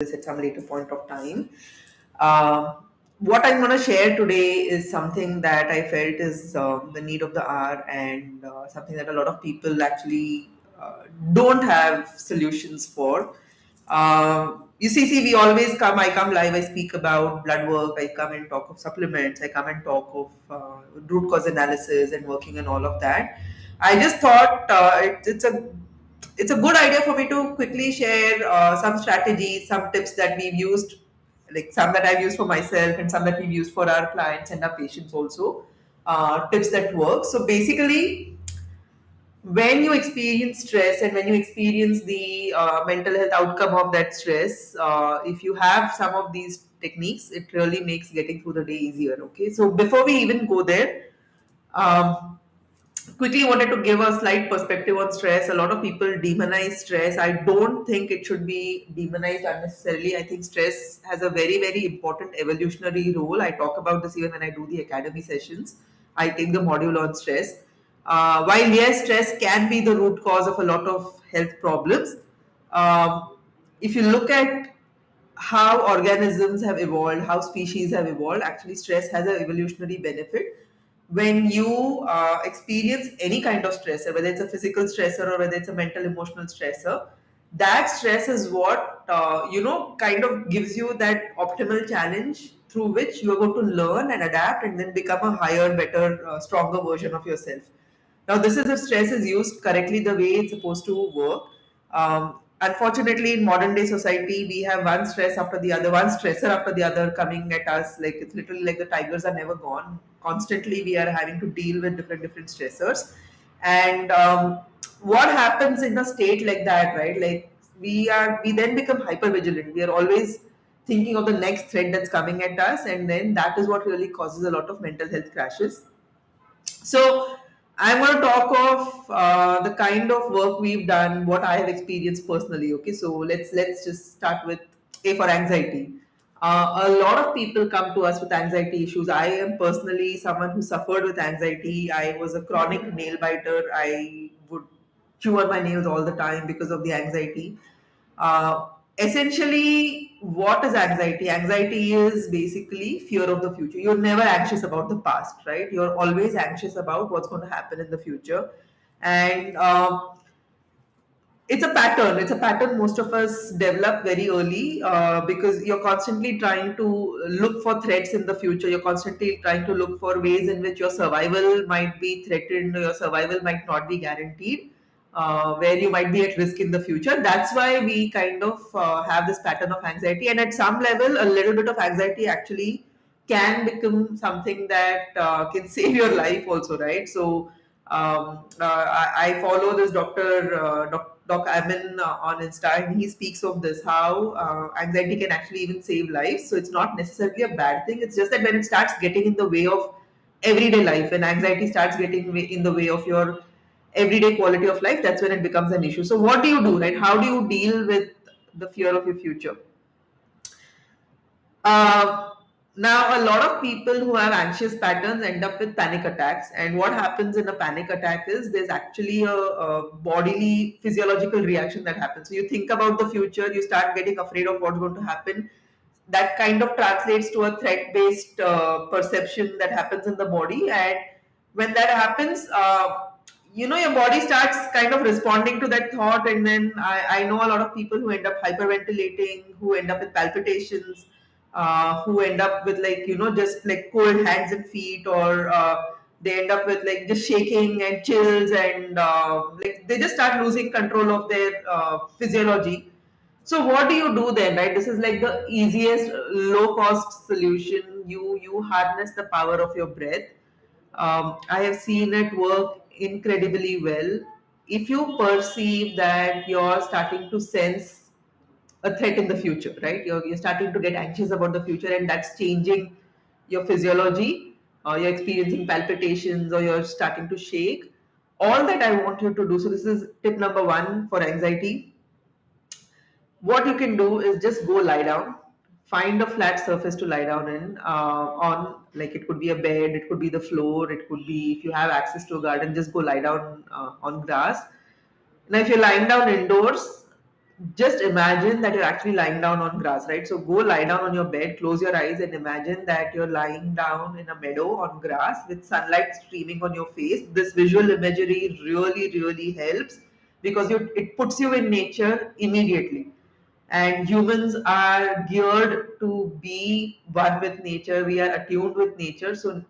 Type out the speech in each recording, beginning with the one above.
this at some later point of time. Um, what I'm going to share today is something that I felt is the need of the hour and something that a lot of people actually don't have solutions for. We always come, I come live, I speak about blood work, I come and talk of supplements, I come and talk of root cause analysis and working and all of that. I just thought it's a good idea for me to quickly share some strategies, some tips that we've used, like some that I've used for myself and some that we've used for our clients and our patients also. Tips that work. So basically, when you experience stress and when you experience the mental health outcome of that stress, if you have some of these techniques, it really makes getting through the day easier. Okay, so before we even go there, um, quickly wanted to give a slight perspective on stress. A lot of people demonize stress. I don't think it should be demonized unnecessarily. I think stress has a very, very important evolutionary role. I talk about this even when I do the academy sessions. I take the module on stress. While yes, stress can be the root cause of a lot of health problems. Um, if you look at how organisms have evolved, how species have evolved, actually stress has an evolutionary benefit. When you experience any kind of stressor, whether it's a physical stressor or whether it's a mental emotional stressor, that stress is what kind of gives you that optimal challenge through which you are going to learn and adapt and then become a higher, better, stronger version of yourself. Now, this is if stress is used correctly the way it's supposed to work. Unfortunately, in modern day society, we have one stress after the other, one stressor after the other coming at us. Like it's literally like the tigers are never gone. Constantly, we are having to deal with different stressors. And what happens in a state like that, right? Like we then become hyper vigilant. We are always thinking of the next threat that's coming at us, and then that is what really causes a lot of mental health crashes. So I'm going to talk of the kind of work we've done, what I have experienced personally. Okay, so let's just start with A for anxiety. A lot of people come to us with anxiety issues. I am personally someone who suffered with anxiety. I was a chronic nail biter. I would chew on my nails all the time because of the anxiety. Essentially, what is anxiety? Anxiety is basically fear of the future. You're never anxious about the past, right? You're always anxious about what's going to happen in the future. And it's a pattern. It's a pattern most of us develop very early because you're constantly trying to look for threats in the future. You're constantly trying to look for ways in which your survival might be threatened, your survival might not be guaranteed, where you might be at risk in the future. That's why we kind of have this pattern of anxiety. And at some level, a little bit of anxiety actually can become something that can save your life also, right? So I follow this Doc Amin on Insta, and he speaks of this how anxiety can actually even save lives. So it's not necessarily a bad thing. It's just that when it starts getting in the way of everyday life, when anxiety starts getting in the way of your everyday quality of life, that's when it becomes an issue. So what do you do, right? How do you deal with the fear of your future? Uh, Now, a lot of people who have anxious patterns end up with panic attacks. And what happens in a panic attack is there's actually a bodily physiological reaction that happens. So you think about the future, you start getting afraid of what's going to happen. That kind of translates to a threat based perception that happens in the body. And when that happens, your body starts kind of responding to that thought. And then I know a lot of people who end up hyperventilating, who end up with palpitations, who end up with just like cold hands and feet, or they end up with like just shaking and chills, and like they just start losing control of their physiology. So what do you do then, right? This is like the easiest low cost solution. You harness the power of your breath. I have seen it work incredibly well. If you perceive that you're starting to sense a threat in the future, right? You're starting to get anxious about the future, and that's changing your physiology. You're experiencing palpitations, or you're starting to shake. All that I want you to do. So this is tip number one for anxiety. What you can do is just go lie down. Find a flat surface to lie down in. On, like, it could be a bed, it could be the floor, it could be, if you have access to a garden, just go lie down on grass. Now, if you're lying down indoors, just imagine that you're actually lying down on grass, right? So go lie down on your bed, close your eyes, and imagine that you're lying down in a meadow on grass with sunlight streaming on your face. This visual imagery really, really helps because it puts you in nature immediately. And humans are geared to be one with nature. We are attuned with nature. So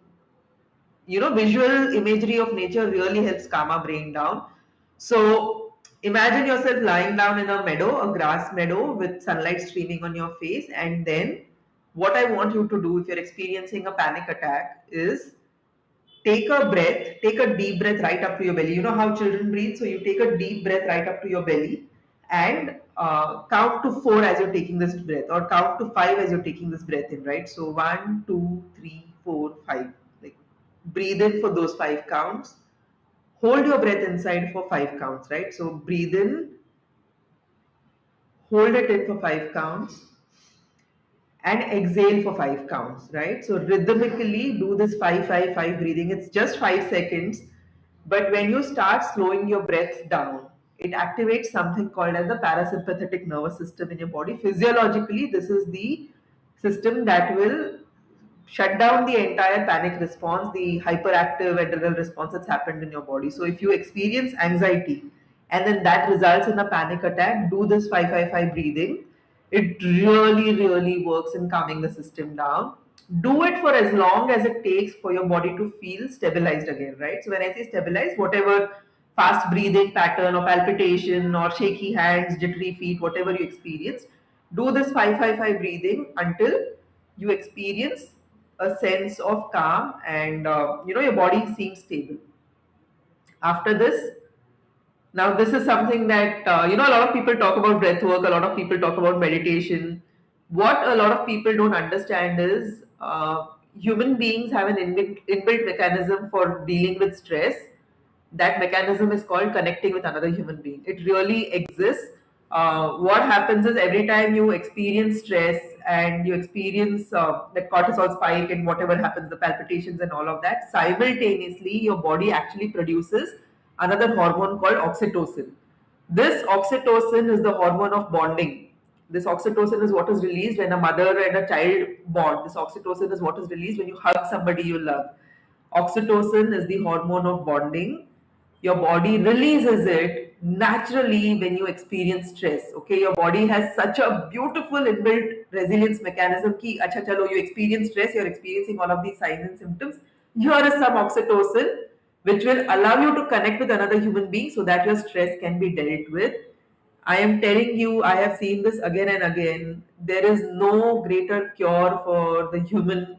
visual imagery of nature really helps calm our brain down. So imagine yourself lying down in a meadow, a grass meadow with sunlight streaming on your face. And then what I want you to do if you're experiencing a panic attack is take a deep breath right up to your belly. You know how children breathe? So you take a deep breath right up to your belly and count to four as you're taking this breath, or count to five as you're taking this breath in, right? So one, two, three, four, five. Like breathe in for those five counts. Hold your breath inside for five counts, right? So breathe in, hold it in for five counts, and exhale for five counts, right? So rhythmically do this 5 5 5 breathing. It's just 5 seconds, but when you start slowing your breath down, it activates something called as the parasympathetic nervous system in your body. Physiologically, this is the system that will shut down the entire panic response, the hyperactive adrenal response that's happened in your body. So if you experience anxiety and then that results in a panic attack, do this 5 5 5 breathing. It really, really works in calming the system down. Do it for as long as it takes for your body to feel stabilized again, right? So when I say stabilized, whatever fast breathing pattern or palpitation or shaky hands, jittery feet, whatever you experience, do this 5 5 5 breathing until you experience a sense of calm and your body seems stable. After this, now this is something that a lot of people talk about breath work, a lot of people talk about meditation. What a lot of people don't understand is human beings have an inbuilt mechanism for dealing with stress. That mechanism is called connecting with another human being. It really exists. What happens is every time you experience stress and you experience the cortisol spike and whatever happens, the palpitations and all of that, simultaneously your body actually produces another hormone called oxytocin. This oxytocin is the hormone of bonding. This oxytocin is what is released when a mother and a child bond. This oxytocin is what is released when you hug somebody you love. Oxytocin is the hormone of bonding. Your body releases it naturally when you experience stress. Okay, your body has such a beautiful inbuilt resilience mechanism ki acha chalo, you experience stress, you're experiencing all of these signs and symptoms. Here is some oxytocin which will allow you to connect with another human being so that your stress can be dealt with. I am telling you, I have seen this again and again. There is no greater cure for the human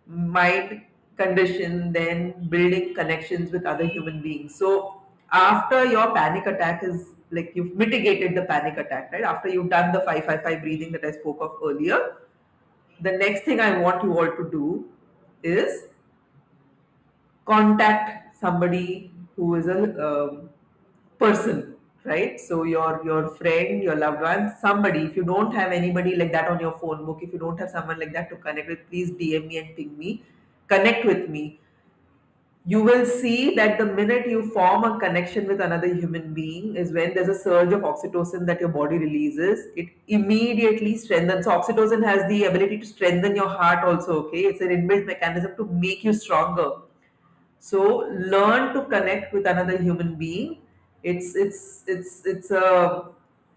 mind condition than building connections with other human beings. So, after your panic attack is like you've mitigated the panic attack, right? After you've done the 5 5 5 breathing that I spoke of earlier, the next thing I want you all to do is contact somebody who is a person, right? So your friend, your loved one, somebody. If you don't have anybody like that on your phone book, if you don't have someone like that to connect with, please DM me and ping me, connect with me. You will see that the minute you form a connection with another human being is when there's a surge of oxytocin that your body releases. It immediately strengthens. So oxytocin has the ability to strengthen your heart also. Okay, it's an inbuilt mechanism to make you stronger. So learn to connect with another human being. It's a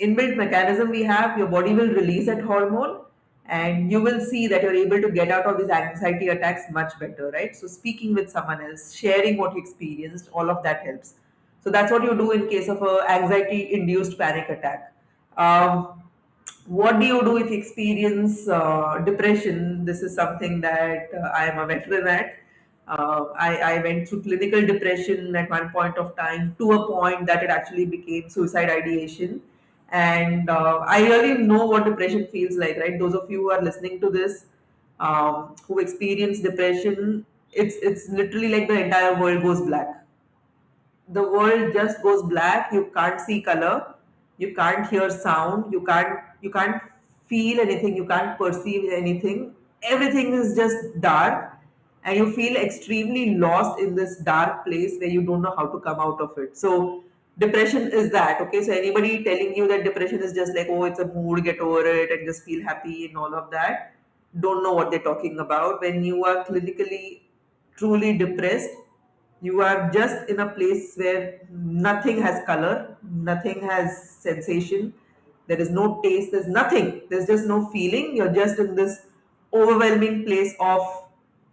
inbuilt mechanism we have. Your body will release that hormone, and you will see that you're able to get out of these anxiety attacks much better, right? So speaking with someone else, sharing what you experienced, all of that helps. So that's what you do in case of a anxiety-induced panic attack. What do you do if you experience depression? This is something that I am a veteran at. I went through clinical depression at one point of time to a point that it actually became suicide ideation. And I really know what depression feels like, right? Those of you who are listening to this, who experience depression, it's literally like the entire world goes black. The world just goes black. You can't see color, you can't hear sound, you can't feel anything, you can't perceive anything. Everything is just dark, and you feel extremely lost in this dark place where you don't know how to come out of it. So depression is that. Okay, so anybody telling you that depression is just like, oh, it's a mood, get over it and just feel happy and all of that, don't know what they're talking about. When you are clinically truly depressed, you are just in a place where nothing has color, nothing has sensation, there is no taste, there's nothing, there's just no feeling. You're just in this overwhelming place of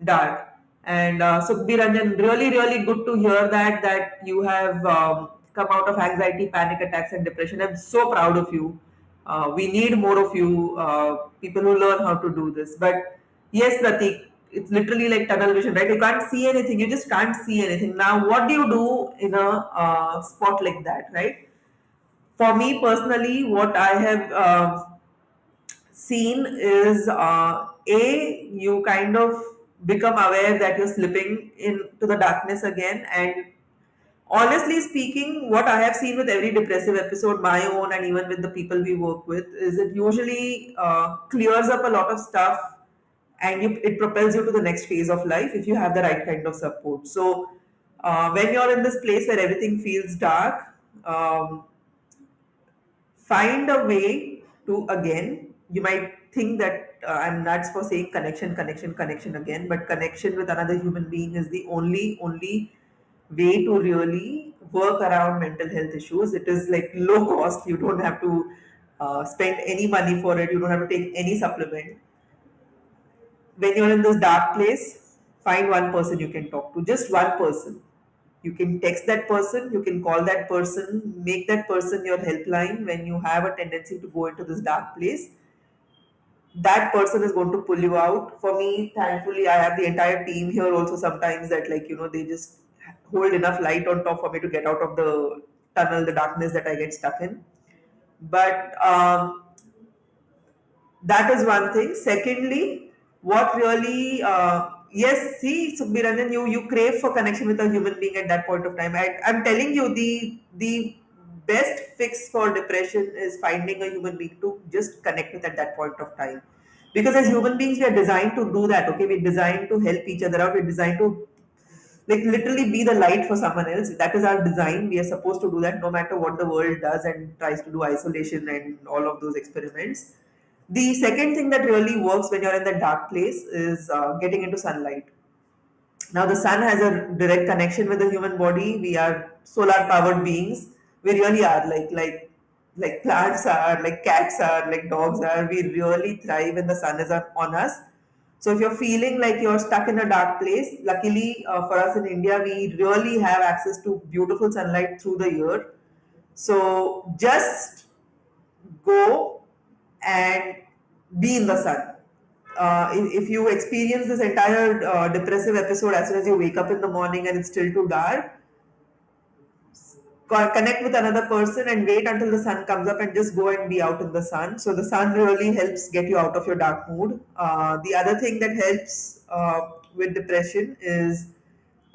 dark. And so, Biranjan, really, really good to hear that you have come out of anxiety, panic attacks, and depression. I'm so proud of you. We need more of you, people who learn how to do this. But yes, Pratik, it's literally like tunnel vision, right? You can't see anything. You just can't see anything. Now, what do you do in a spot like that, right? For me personally, what I have seen is a you kind of become aware that you're slipping into the darkness again. And honestly speaking, what I have seen with every depressive episode, my own and even with the people we work with, is it usually clears up a lot of stuff, and it propels you to the next phase of life if you have the right kind of support. So when you're in this place where everything feels dark, find a way to, again, you might think that I'm nuts for saying connection again, but connection with another human being is the only way to really work around mental health issues. It is like low cost. You don't have to spend any money for it. You don't have to take any supplement. When you're in this dark place, find one person you can talk to, just one person. You can text that person, you can call that person, make that person your helpline when you have a tendency to go into this dark place. That person is going to pull you out. For me, thankfully, I have the entire team here also sometimes that, like, they just hold enough light on top for me to get out of the tunnel, the darkness that I get stuck in. But that is one thing. Secondly, what really, yes, see, Subbiranjan, you crave for connection with a human being at that point of time. I'm telling you, the best fix for depression is finding a human being to just connect with at that point of time. Because as human beings, we are designed to do that. Okay, we're designed to help each other out. We're designed to, like, literally be the light for someone else. That is our design. We are supposed to do that no matter what the world does and tries to do isolation and all of those experiments. The second thing that really works when you're in the dark place is getting into sunlight. Now, the sun has a direct connection with the human body. We are solar powered beings. We really are, like plants are, like cats are, like dogs are. We really thrive when the sun is on us. So if you're feeling like you're stuck in a dark place, luckily for us in India, we really have access to beautiful sunlight through the year. So just go and be in the sun. If you experience this entire depressive episode as soon as you wake up in the morning and it's still too dark, connect with another person and wait until the sun comes up and just go and be out in the sun. So the sun really helps get you out of your dark mood. The other thing that helps with depression is,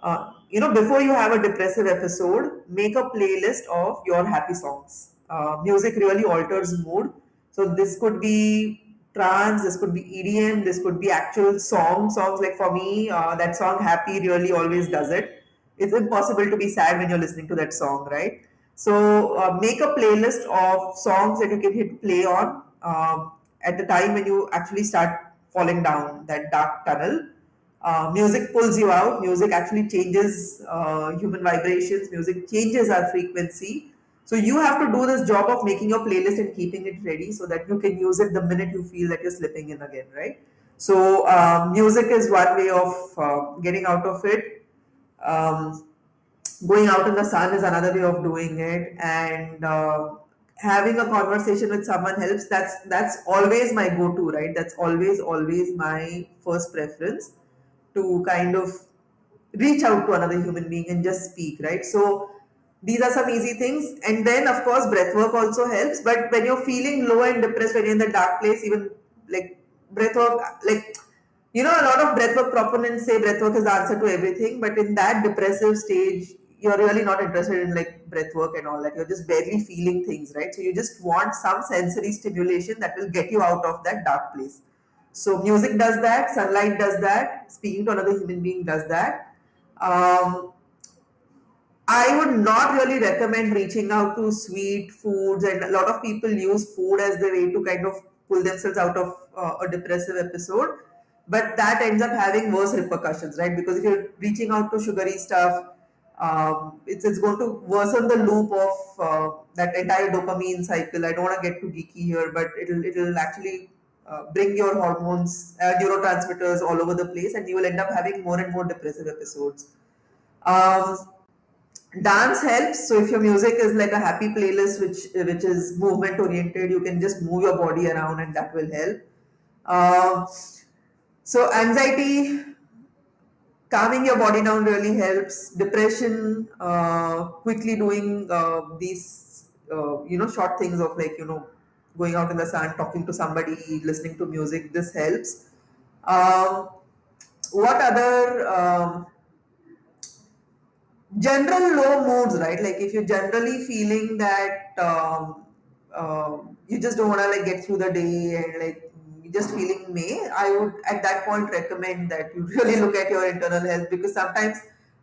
before you have a depressive episode, make a playlist of your happy songs. Music really alters mood. So this could be trance, this could be EDM, this could be actual songs. Like for me, that song "Happy" really always does it. It's impossible to be sad when you're listening to that song, right? So make a playlist of songs that you can hit play on at the time when you actually start falling down that dark tunnel. Music pulls you out. Music actually changes human vibrations. Music changes our frequency. So you have to do this job of making your playlist and keeping it ready so that you can use it the minute you feel that you're slipping in again, right? So music is one way of getting out of it. Um, Going out in the sun is another way of doing it, and having a conversation with someone helps. That's always my go-to, right? That's always my first preference, to kind of reach out to another human being and just speak, right? So these are some easy things. And then, of course, breath work also helps. But when you're feeling low and depressed, when you're in the dark place, even like breath work, like, a lot of breathwork proponents say breathwork is the answer to everything, but in that depressive stage, you're really not interested in like breathwork and all that. You're just barely feeling things, right? So you just want some sensory stimulation that will get you out of that dark place. So music does that, sunlight does that, speaking to another human being does that. Um, I would not really recommend reaching out to sweet foods, and a lot of people use food as the way to kind of pull themselves out of a depressive episode. But that ends up having worse repercussions, right? Because if you're reaching out to sugary stuff, it's going to worsen the loop of that entire dopamine cycle. I don't want to get too geeky here, but it'll actually bring your hormones, neurotransmitters all over the place, and you will end up having more and more depressive episodes. Um, Dance helps. So if your music is like a happy playlist, which is movement oriented, you can just move your body around, and that will help. Um, so anxiety, calming your body down really helps. Depression, quickly doing these short things of like going out in the sun, talking to somebody, listening to music. This helps. Um, what other general low moods, right? Like if you're generally feeling that you just don't want to like get through the day and like you're just feeling may, I would at that point recommend that you really look at your internal health, because sometimes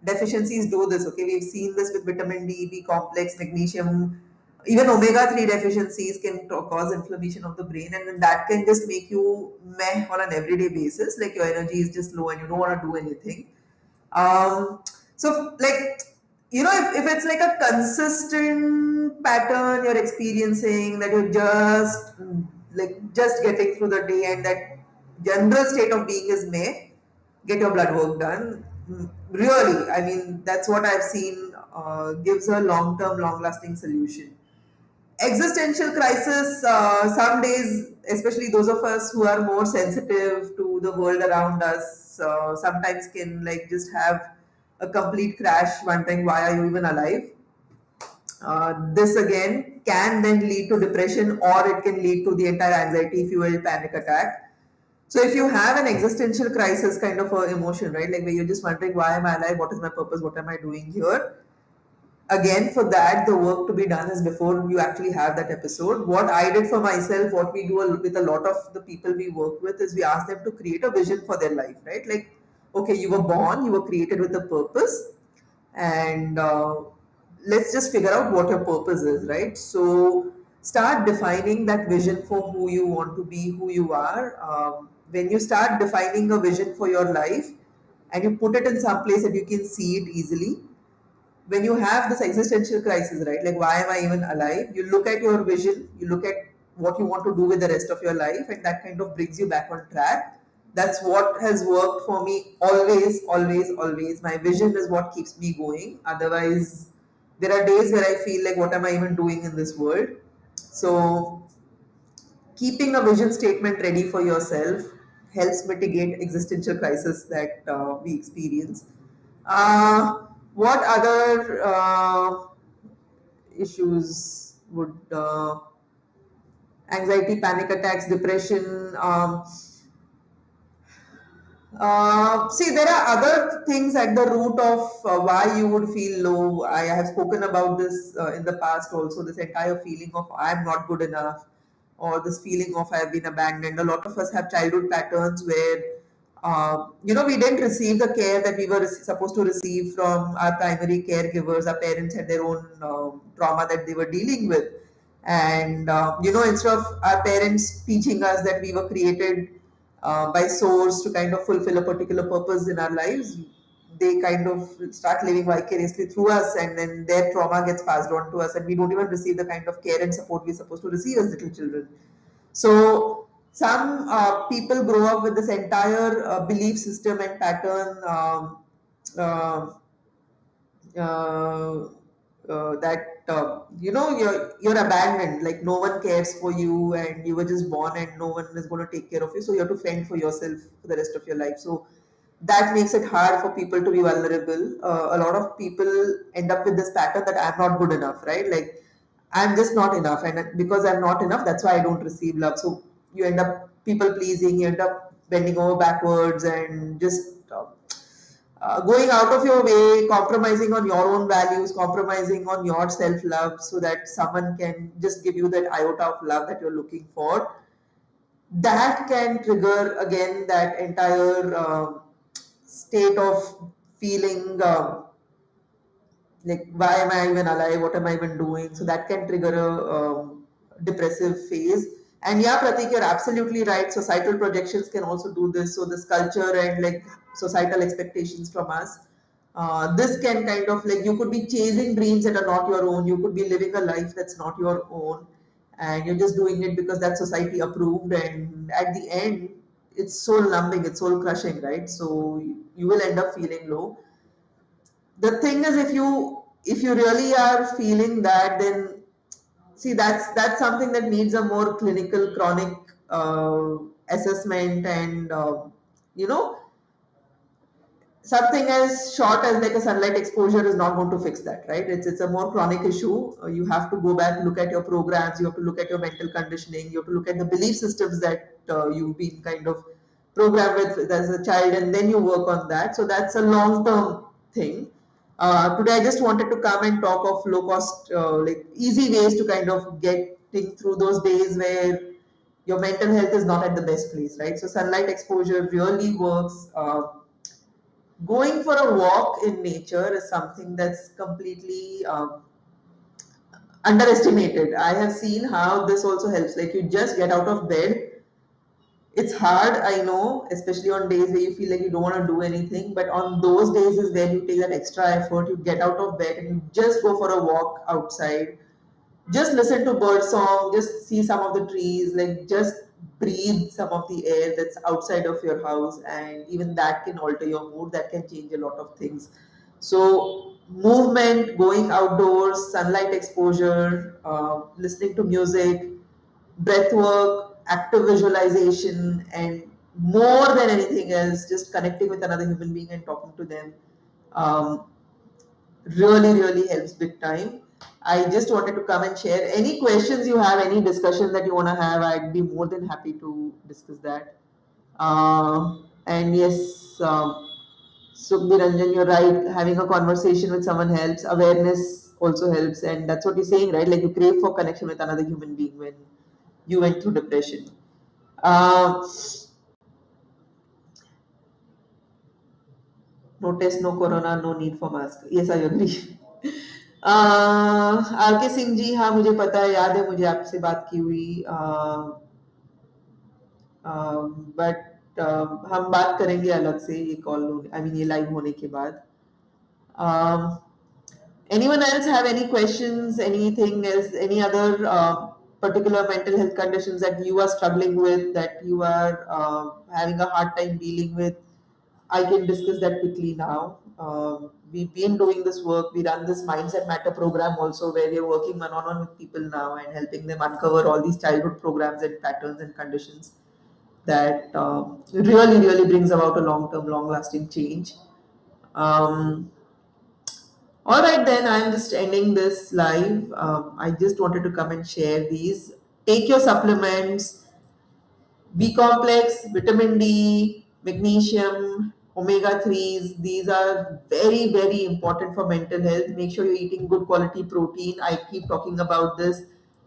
deficiencies do this. Okay, we've seen this with vitamin D, B complex, magnesium, even omega 3 deficiencies can cause inflammation of the brain, and then that can just make you meh on an everyday basis. Like your energy is just low and you don't want to do anything. So, if it's like a consistent pattern you're experiencing, that you're just getting through the day, and that general state of being is may, get your blood work done. Really, I mean, that's what I've seen gives a long term, long lasting solution. Existential crisis, some days, especially those of us who are more sensitive to the world around us, sometimes can like just have a complete crash, wondering why are you even alive. This again can then lead to depression, or it can lead to the entire anxiety fueled panic attack. So if you have an existential crisis kind of a emotion, right, like where you're just wondering why am I alive, what is my purpose, what am I doing here, again, for that the work to be done is before you actually have that episode. What I did for myself, what we do with a lot of the people we work with, is we ask them to create a vision for their life, right? Like, okay, you were born, you were created with a purpose, and let's just figure out what your purpose is, right? So start defining that vision for who you want to be, who you are. When you start defining a vision for your life and you put it in some place that you can see it easily, when you have this existential crisis, right? Like, why am I even alive? You look at your vision, you look at what you want to do with the rest of your life, and that kind of brings you back on track. That's what has worked for me always, always, always. My vision is what keeps me going. Otherwise, there are days where I feel like, what am I even doing in this world? So, keeping a vision statement ready for yourself helps mitigate existential crisis that we experience. Uh, what other issues would anxiety, panic attacks, depression? See, there are other things at the root of why you would feel low. I have spoken about this in the past also. This entire feeling of I'm not good enough, or this feeling of I've been abandoned. A lot of us have childhood patterns where, we didn't receive the care that we were supposed to receive from our primary caregivers. Our parents had their own trauma that they were dealing with. And, instead of our parents teaching us that we were created by source to kind of fulfill a particular purpose in our lives, they kind of start living vicariously through us, and then their trauma gets passed on to us, and we don't even receive the kind of care and support we're supposed to receive as little children. So some people grow up with this entire belief system and pattern, uh, uh, that you're abandoned, like no one cares for you, and you were just born and no one is going to take care of you, so you have to fend for yourself for the rest of your life. So that makes it hard for people to be vulnerable. A lot of people end up with this pattern that I'm not good enough, right? Like, I'm just not enough, and because I'm not enough, that's why I don't receive love. So you end up people pleasing, you end up bending over backwards and just going out of your way, compromising on your own values, compromising on your self love, so that someone can just give you that iota of love that you're looking for. That can trigger again that entire state of feeling. like why am I even alive, what am I even doing, so that can trigger a depressive phase. And yeah, Pratik, you're absolutely right, societal projections can also do this. So this culture and like societal expectations from us, this can kind of like, you could be chasing dreams that are not your own, you could be living a life that's not your own, and you're just doing it because that society approved, and at the end it's soul numbing, it's soul crushing, right? So you will end up feeling low. The thing is, if you really are feeling that, then see, that's something that needs a more clinical chronic assessment, and you know something as short as like a sunlight exposure is not going to fix that, right? It's a more chronic issue. You have to go back, look at your programs, you have to look at your mental conditioning, you have to look at the belief systems that you've been kind of programmed with as a child, and then you work on that. So that's a long term thing. Today I just wanted to come and talk of low cost, like easy ways to kind of getting through those days where your mental health is not at the best place, right? So sunlight exposure really works. Going for a walk in nature is something that's completely underestimated. I have seen how this also helps. Like, you just get out of bed. It's hard, I know, especially on days where you feel like you don't want to do anything. But on those days is where you take that extra effort. You get out of bed and you just go for a walk outside, just listen to bird song, just see some of the trees, like just breathe some of the air that's outside of your house, and even that can alter your mood, that can change a lot of things. So movement, going outdoors, sunlight exposure, listening to music, breath work, active visualization, and more than anything else, just connecting with another human being and talking to them, um, really helps big time. I just wanted to come and share any questions you have, any discussion that you want to have. I'd be more than happy to discuss that. And yes, Sukhbir Ranjan, you're right. Having a conversation with someone helps. Awareness also helps, and that's what you're saying, right? Like, you crave for connection with another human being when you went through depression. Uh, no test, no corona, no need for mask. Yes, I agree. R K Singh जी, हाँ मुझे पता है, याद है मुझे आपसे बात की हुई, बट हम बात करेंगे अलग से, ये कॉल आई मीन ये लाइव होने के बाद. um, Anyone else have any questions, anything else, any other particular mental health conditions that you are struggling with, that you are having a hard time dealing with? I can discuss that quickly now. We've been doing this work. We run this Mindset Matter program also, where we're working one on one with people now and helping them uncover all these childhood programs and patterns and conditions that really brings about a long term, long lasting change. Um, all right, then I'm just ending this live. I just wanted to come and share these. Take your supplements, B complex, vitamin D, magnesium, omega 3s. These are very important for mental health. Make sure you're eating good quality protein. I keep talking about this.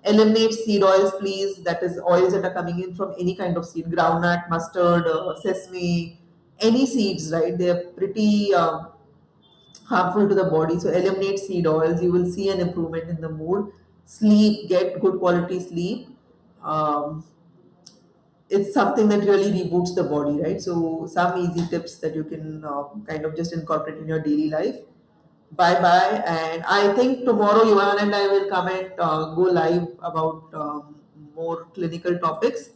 Eliminate seed oils, please. That is oils that are coming in from any kind of seed, groundnut, mustard, sesame, any seeds, right? They're pretty harmful to the body. So eliminate seed oils. You will see an improvement in the mood. Sleep, get good quality sleep. Um, it's something that really reboots the body, right? So some easy tips that you can kind of just incorporate in your daily life. Bye bye. And I think tomorrow Yuvan and I will come and go live about more clinical topics.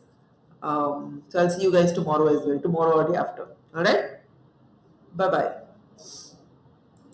So I'll see you guys tomorrow as well, tomorrow or day after. All right. Bye bye.